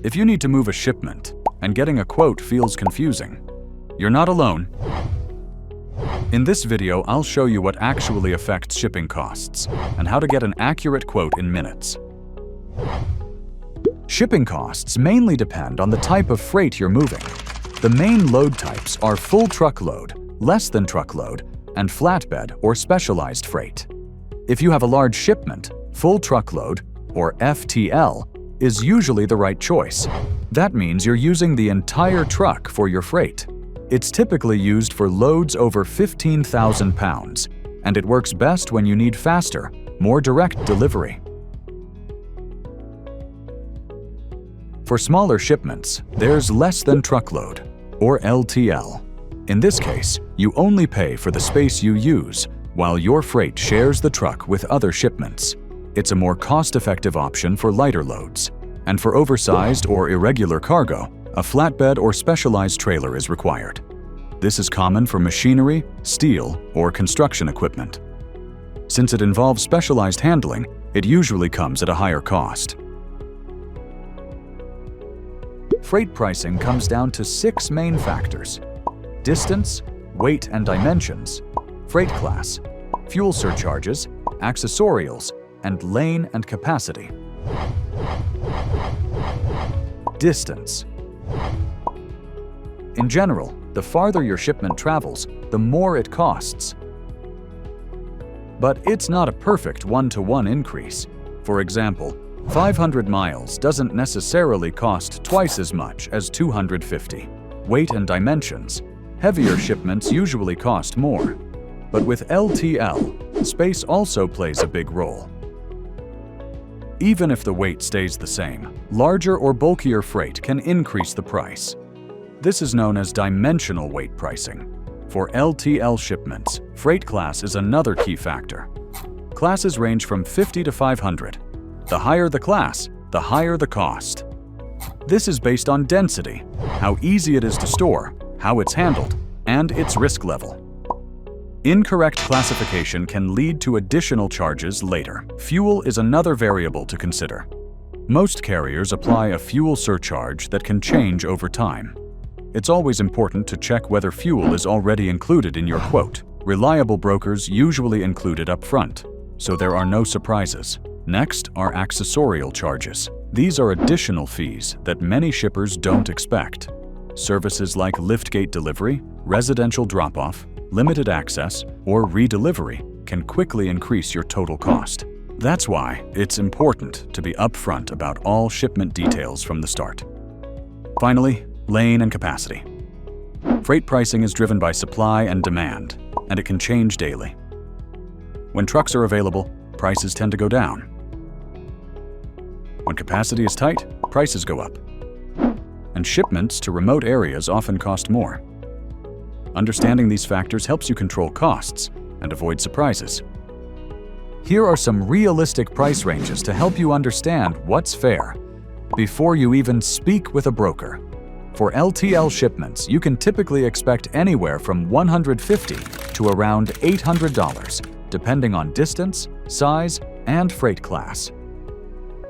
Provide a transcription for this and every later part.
If you need to move a shipment and getting a quote feels confusing, you're not alone. In this video, I'll show you what actually affects shipping costs and how to get an accurate quote in minutes. Shipping costs mainly depend on the type of freight you're moving. The main load types are full truckload, less than truckload, and flatbed or specialized freight. If you have a large shipment, full truckload, or FTL, is usually the right choice. That means you're using the entire truck for your freight. It's typically used for loads over 15,000 pounds, and it works best when you need faster, more direct delivery. For smaller shipments, there's less than truckload, or LTL. In this case, you only pay for the space you use, while your freight shares the truck with other shipments. It's a more cost-effective option for lighter loads. And for oversized or irregular cargo, a flatbed or specialized trailer is required. This is common for machinery, steel, or construction equipment. Since it involves specialized handling, it usually comes at a higher cost. Freight pricing comes down to 6 main factors: distance, weight and dimensions, freight class, fuel surcharges, accessorials, and lane and capacity. Distance. In general, the farther your shipment travels, the more it costs. But it's not a perfect one-to-one increase. For example, 500 miles doesn't necessarily cost twice as much as 250. Weight and dimensions. Heavier shipments usually cost more. But with LTL, space also plays a big role. Even if the weight stays the same, larger or bulkier freight can increase the price. This is known as dimensional weight pricing. For LTL shipments, freight class is another key factor. Classes range from 50 to 500. The higher the class, the higher the cost. This is based on density, how easy it is to store, how it's handled, and its risk level. Incorrect classification can lead to additional charges later. Fuel is another variable to consider. Most carriers apply a fuel surcharge that can change over time. It's always important to check whether fuel is already included in your quote. Reliable brokers usually include it up front, so there are no surprises. Next are accessorial charges. These are additional fees that many shippers don't expect. Services like liftgate delivery, residential drop-off, limited access, or redelivery can quickly increase your total cost. That's why it's important to be upfront about all shipment details from the start. Finally, lane and capacity. Freight pricing is driven by supply and demand, and it can change daily. When trucks are available, prices tend to go down. When capacity is tight, prices go up. And shipments to remote areas often cost more. Understanding these factors helps you control costs and avoid surprises. Here are some realistic price ranges to help you understand what's fair before you even speak with a broker. For LTL shipments, you can typically expect anywhere from $150 to around $800, depending on distance, size, and freight class.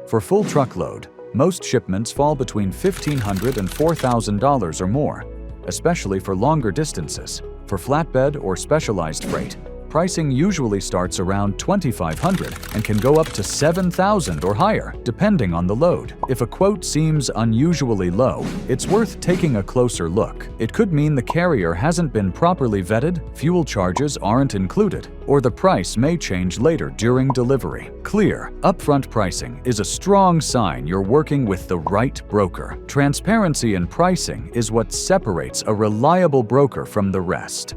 For full truckload, most shipments fall between $1,500 and $4,000 or more, especially for longer distances. For flatbed or specialized freight, pricing usually starts around $2,500 and can go up to $7,000 or higher, depending on the load. If a quote seems unusually low, it's worth taking a closer look. It could mean the carrier hasn't been properly vetted, fuel charges aren't included, or the price may change later during delivery. Clear, upfront pricing is a strong sign you're working with the right broker. Transparency in pricing is what separates a reliable broker from the rest.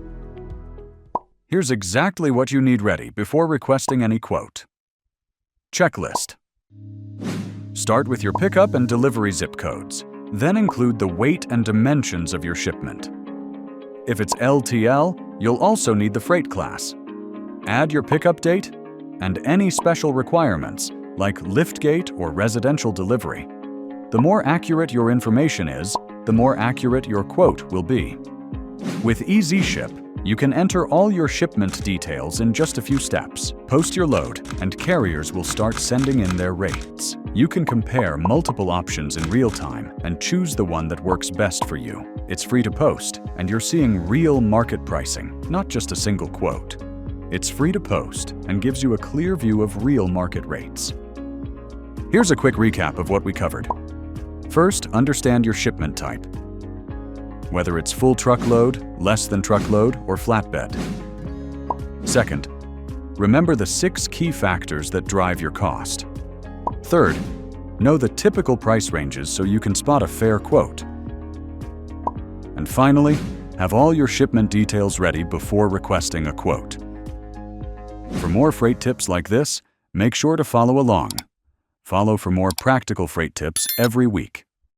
Here's exactly what you need ready before requesting any quote. Checklist. Start with your pickup and delivery zip codes. Then include the weight and dimensions of your shipment. If it's LTL, you'll also need the freight class. Add your pickup date and any special requirements like liftgate or residential delivery. The more accurate your information is, the more accurate your quote will be. With EZship, you can enter all your shipment details in just a few steps. Post your load, and carriers will start sending in their rates. You can compare multiple options in real time and choose the one that works best for you. It's free to post, and you're seeing real market pricing, not just a single quote. It's free to post and gives you a clear view of real market rates. Here's a quick recap of what we covered. First, understand your shipment type, whether it's full truckload, less than truckload, or flatbed. Second, remember the 6 key factors that drive your cost. Third, know the typical price ranges so you can spot a fair quote. And finally, have all your shipment details ready before requesting a quote. For more freight tips like this, make sure to follow along. Follow for more practical freight tips every week.